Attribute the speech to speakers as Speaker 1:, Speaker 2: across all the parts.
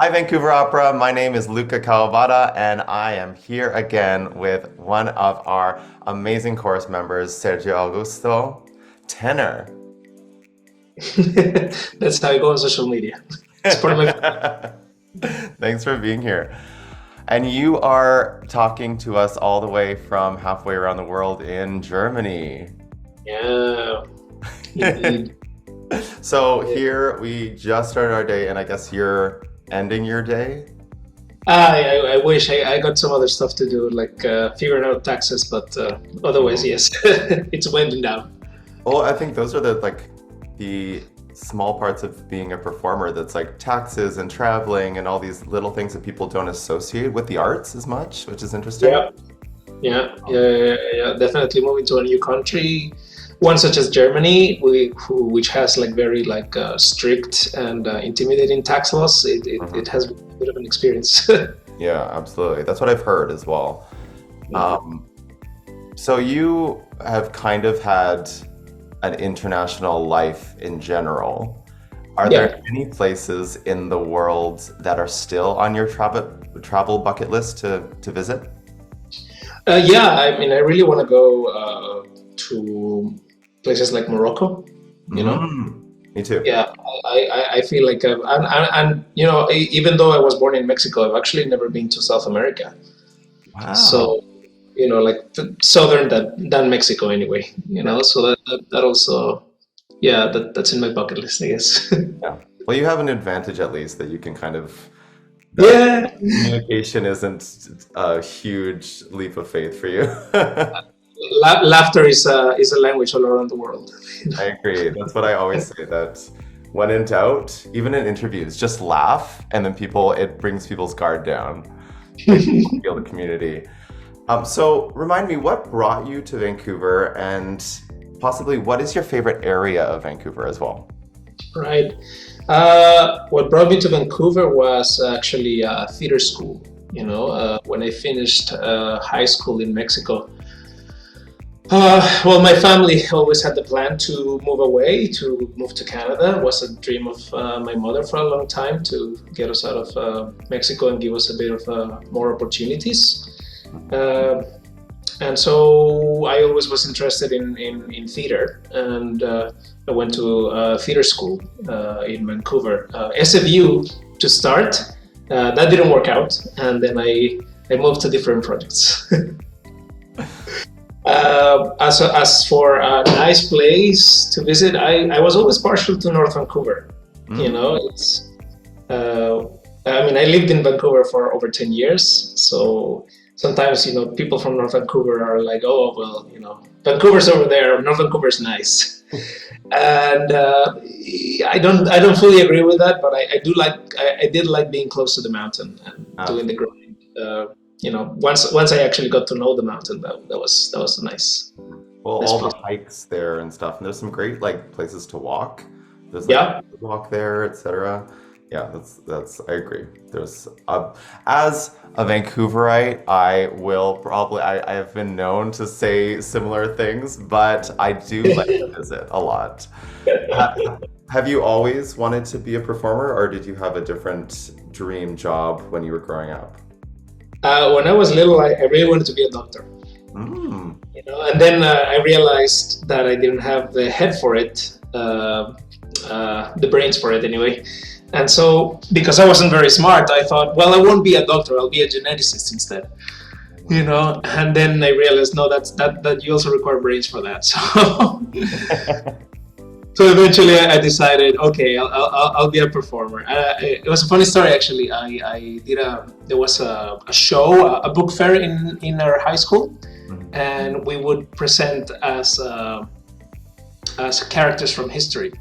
Speaker 1: Hi, Vancouver Opera. My name is Luka Kawabata, and I am here again with one of our amazing chorus members, Sergio Augusto, tenor.
Speaker 2: That's how I go on social media. It's part of my.
Speaker 1: Thanks for being here. And you are talking to us all the way from halfway around the world in Germany.
Speaker 2: Yeah, indeed.
Speaker 1: So
Speaker 2: Yeah.
Speaker 1: here we just started our day, and I guess you're ending your day.
Speaker 2: I wish I got some other stuff to do, like figuring out taxes, but otherwise, yes, it's winding down.
Speaker 1: Well, I think those are the small parts of being a performer that's like taxes and traveling and all these little things that people don't associate with the arts as much, which is interesting.
Speaker 2: Yeah, yeah. Definitely moving to a new country, one such as Germany, which has like very like strict and intimidating tax laws. It
Speaker 1: Mhm.
Speaker 2: has been a bit of an experience.
Speaker 1: Yeah, absolutely. That's what I've heard as well. Um, so you have kind of had an international life in general. Are
Speaker 2: Yeah.
Speaker 1: there any places in the world that are still on your travel bucket list to visit?
Speaker 2: Yeah, I mean, I really want to go to places like Morocco. You know,
Speaker 1: Me too.
Speaker 2: yeah, I feel like, and you know, even though I was born in Mexico, I've actually never been to South America.
Speaker 1: Wow.
Speaker 2: So, you know, like southern than Mexico anyway. You
Speaker 1: Yeah.
Speaker 2: know, so that also, yeah, that's in my bucket list, I guess.
Speaker 1: Yeah. Well, you have an advantage at least that you can kind of that
Speaker 2: Yeah,
Speaker 1: communication isn't a huge leap of faith for you.
Speaker 2: laughter is a language all around the world.
Speaker 1: I agree. That's what I always say that when in doubt, even in interviews, just laugh and then it brings people's guard down. Makes people feel the community. So remind me, what brought you to Vancouver and possibly what is your favorite area of Vancouver as well?
Speaker 2: Right. What brought me to Vancouver was actually theater school. You know, when I finished high school in Mexico, well, my family always had the plan to move away, to move to Canada. It was a dream of my mother for a long time to get us out of Mexico and give us a bit of more opportunities. Uh, and so I always was interested in theater, and I went to theater school in Vancouver, SFU to start. That didn't work out, and then I moved to different projects. As for a nice place to visit, I was always partial to North Vancouver. You
Speaker 1: Mm,
Speaker 2: know, uh, I mean, I lived in Vancouver for over 10 years. So sometimes, you know, people from North Vancouver are like, oh, well, you know, Vancouver's over there. North Vancouver's nice. And I don't fully agree with that, but I do like, I did like being close to the mountain and doing the
Speaker 1: absolutely.
Speaker 2: grind. You know, once I actually got to know the mountain, that was a nice
Speaker 1: Well,
Speaker 2: nice
Speaker 1: all the
Speaker 2: place.
Speaker 1: hikes there and stuff, and there's some great like places to walk. There's like
Speaker 2: Yeah.
Speaker 1: walk there, etc. Yeah, that's I agree. There's as a Vancouverite, I will probably I have been known to say similar things, but I do like to visit a lot. Have you always wanted to be a performer, or did you have a different dream job when you were growing up?
Speaker 2: When I was little, I really wanted to be a doctor.
Speaker 1: Mm.
Speaker 2: You know, and then I realized that I didn't have the head for it, the brains for it anyway. And so, because I wasn't very smart, I thought, well, I won't be a doctor. I'll be a geneticist instead. You know, and then I realized, no, that you also require brains for that. So, so eventually, I decided, okay, I'll be a performer. It was a funny story actually. There was a show, a book fair in our high school, and we would present as characters from history,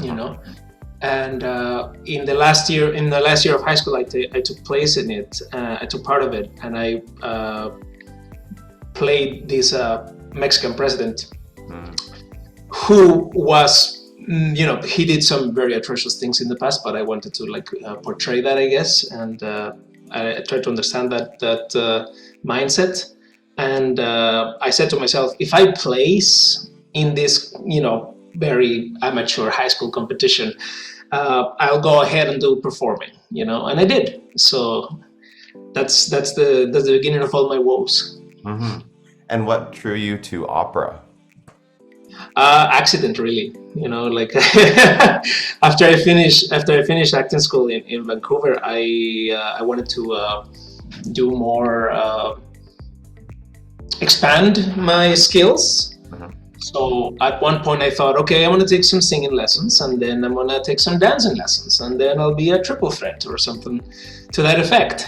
Speaker 2: you know. And in the last year of high school, I took place in it. I took part of it, and I played this Mexican president who was, you know, he did some very atrocious things in the past, but I wanted to like portray that, I guess, and I tried to understand that mindset. And I said to myself, if I place in this, you know, very amateur high school competition, I'll go ahead and do performing. and I did. So that's the beginning of all my woes.
Speaker 1: Hmm. And what drew you to opera?
Speaker 2: Accident, really. Like after I finished acting school in Vancouver, I wanted to do more, expand my skills.
Speaker 1: Mhm.
Speaker 2: So at one point I thought, okay, I'm gonna take some singing lessons, and then I'm gonna take some dancing lessons, and then I'll be a triple threat or something to that effect.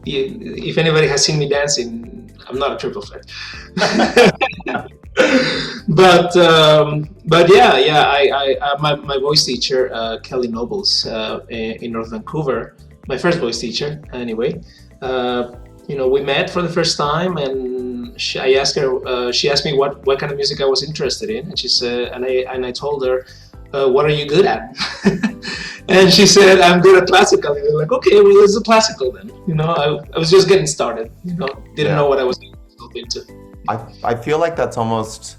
Speaker 2: If anybody has seen me dancing, I'm not a triple threat. But yeah, my voice teacher, Kelly Nobles, in North Vancouver, my first voice teacher anyway. We met for the first time, and she asked me what kind of music I was interested in, and she said, and I told her, what are you good at? And she said, I'm good at classical. And I'm like, okay, well, let's do classical then. I was just getting started. Didn't know what I was into.
Speaker 1: I feel like that's almost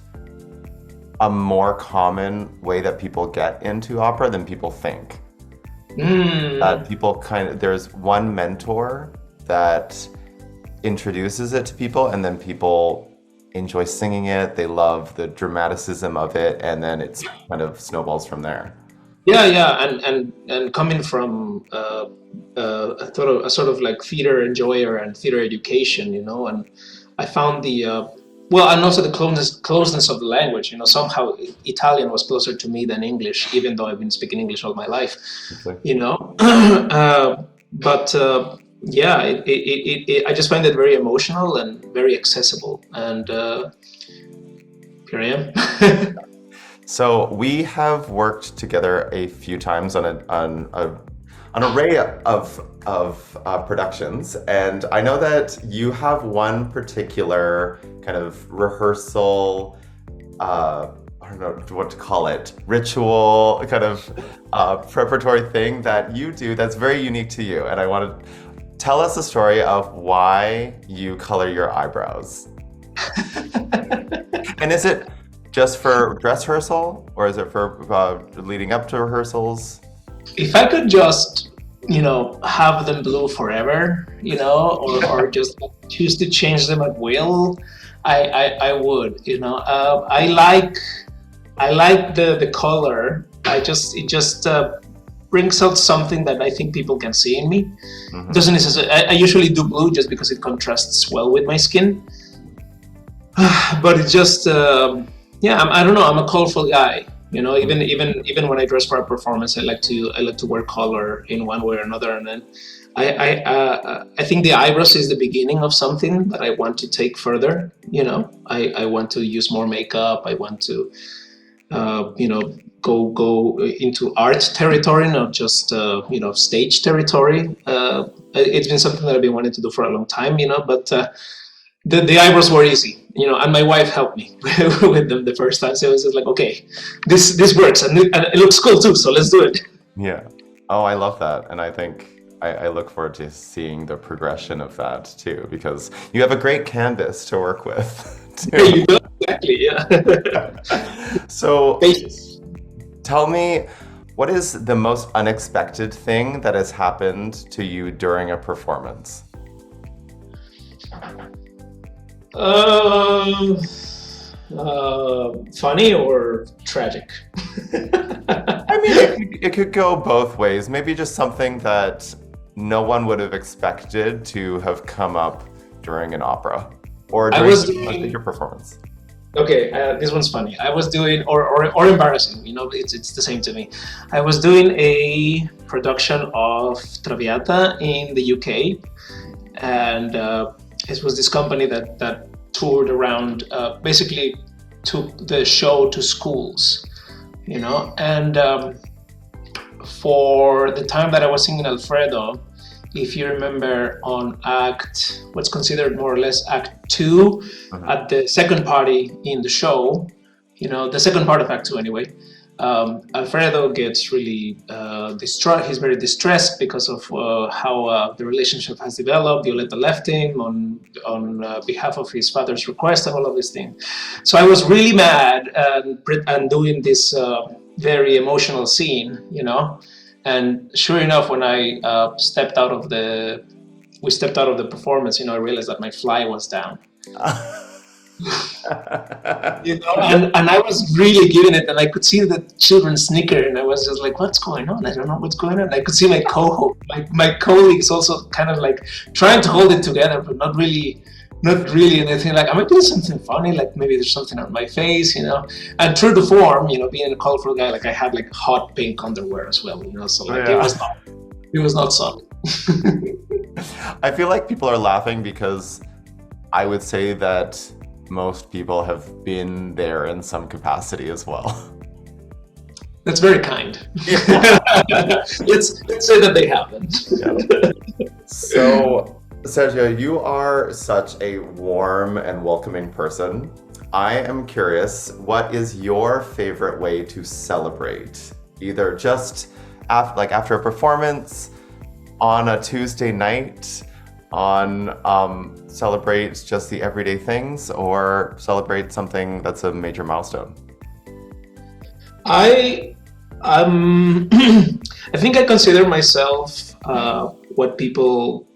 Speaker 1: a more common way that people get into opera than people think. That people there's one mentor that introduces it to people, and then people enjoy singing it, they love the dramaticism of it, and then it's kind of snowballs from there.
Speaker 2: Yeah, and coming from a sort of like theater enjoyer and theater education, and I found and also the closeness of the language. Somehow Italian was closer to me than English, even though I've been speaking English all my life.
Speaker 1: Okay.
Speaker 2: But yeah, I just find it very emotional and very accessible, and here I am.
Speaker 1: So we have worked together a few times on an array of productions, and I know that you have one particular kind of rehearsal, I don't know what to call it, ritual kind of preparatory thing that you do that's very unique to you, and I want to tell us the story of why you color your eyebrows. And is it just for dress rehearsal, or is it for leading up to rehearsals?
Speaker 2: If I could just, have them blue forever, or just choose to change them at will, I would. I like the color. It just brings out something that I think people can see in me.
Speaker 1: Mm-hmm.
Speaker 2: Doesn't necessarily. I usually do blue just because it contrasts well with my skin. But it just. I don't know. I'm a colorful guy. Even when I dress for a performance, I like to wear color in one way or another. And then I think the eyebrows is the beginning of something that I want to take further. I want to use more makeup. I want to go into art territory, not just stage territory. It's been something that I've been wanting to do for a long time. But. The eyebrows were easy, and my wife helped me with them the first time. So it was just like, okay, this works, and it looks cool too. So let's do it.
Speaker 1: Yeah. Oh, I love that, and I think I look forward to seeing the progression of that too, because you have a great canvas to work with. Too.
Speaker 2: Exactly. Yeah.
Speaker 1: So,
Speaker 2: Basis.
Speaker 1: tell me, what is the most unexpected thing that has happened to you during a performance?
Speaker 2: Funny or tragic?
Speaker 1: I mean, it could go both ways. Maybe just something that no one would have expected to have come up during an opera or during your performance.
Speaker 2: Okay, this one's funny. I was doing, or embarrassing. It's the same to me. I was doing a production of Traviata in the UK, and it was this company that toured around, basically took the show to schools, and for the time that I was singing Alfredo, if you remember, on what's considered more or less Act 2, at the second party in the show, the second part of Act 2 anyway, Alfredo gets really distraught. He's very distressed because of how the relationship has developed. Violetta left him on behalf of his father's request and all of these things. So I was really mad and doing this very emotional scene, And sure enough, when I stepped out of the performance, I realized that my fly was down. And I was really giving it, and I could see the children snicker, and I was just like, what's going on? I don't know what's going on. I could see my my colleagues also kind of like trying to hold it together, but not really. And they think like, am I doing something funny? Like maybe there's something on my face, And true to form, being a colorful guy, like I had like hot pink underwear as well, So like it was not solid.
Speaker 1: I feel like people are laughing because I would say that most people have been there in some capacity as well.
Speaker 2: That's very kind. Yeah. let's say that they haven't.
Speaker 1: Yeah. So, Sergio, you are such a warm and welcoming person. I am curious, what is your favorite way to celebrate? Either just after a performance, on a Tuesday night, celebrate just the everyday things, or celebrate something that's a major milestone?
Speaker 2: I think I consider myself what people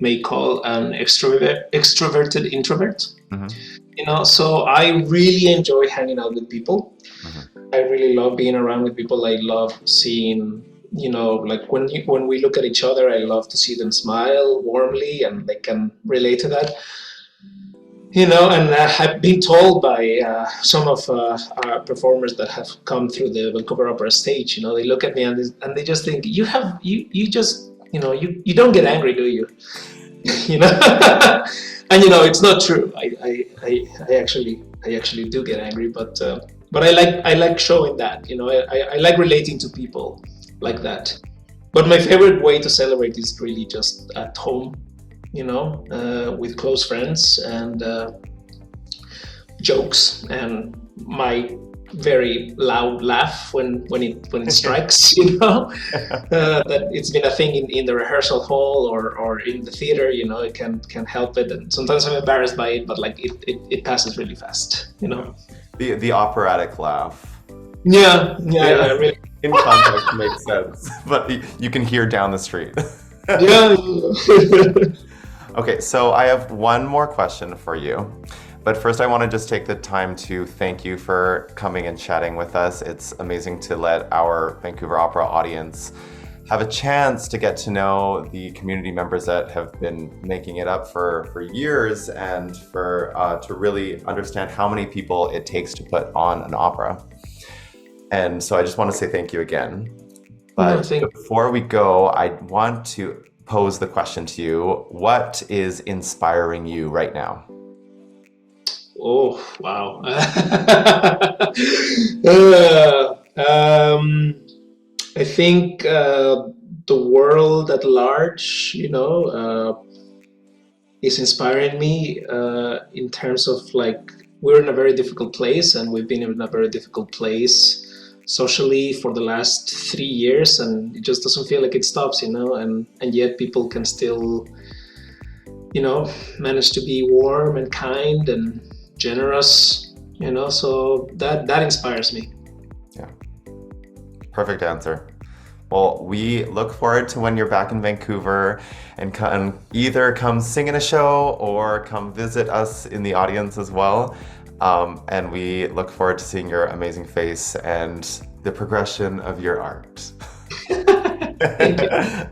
Speaker 2: may call an extroverted introvert.
Speaker 1: Mm-hmm.
Speaker 2: So I really enjoy hanging out with people.
Speaker 1: Mm-hmm.
Speaker 2: I really love being around with people. I love seeing, like when we look at each other, I love to see them smile warmly, and they can relate to that. And I've been told by some of our performers that have come through the Vancouver Opera stage, they look at me and they just think, you just, you don't get angry, do you? And it's not true. I actually do get angry, but I like showing that. I like relating to people like that. But my favorite way to celebrate is really just at home, with close friends and jokes and my very loud laugh when it strikes, that it's been a thing in the rehearsal hall or in the theater, it can help it, and sometimes I'm embarrassed by it, but like it passes really fast,
Speaker 1: The operatic laugh.
Speaker 2: Yeah, really.
Speaker 1: In context makes sense, but you can hear down the street.
Speaker 2: Yeah.
Speaker 1: Okay, so I have one more question for you. But first, I want to just take the time to thank you for coming and chatting with us. It's amazing to let our Vancouver Opera audience have a chance to get to know the community members that have been making it up for years, and to really understand how many people it takes to put on an opera. And so I just want to say thank you again. But before we go, I want to pose the question to you. What is inspiring you right now?
Speaker 2: Oh, wow. I think the world at large, is inspiring me in terms of like, we're in a very difficult place, and we've been in a very difficult place socially for the last 3 years, and it just doesn't feel like it stops, and yet people can still, manage to be warm and kind and generous, so that inspires me.
Speaker 1: Yeah. Perfect answer. Well, we look forward to when you're back in Vancouver and either come sing in a show or come visit us in the audience as well. And we look forward to seeing your amazing face and the progression of your art.
Speaker 2: Thank you.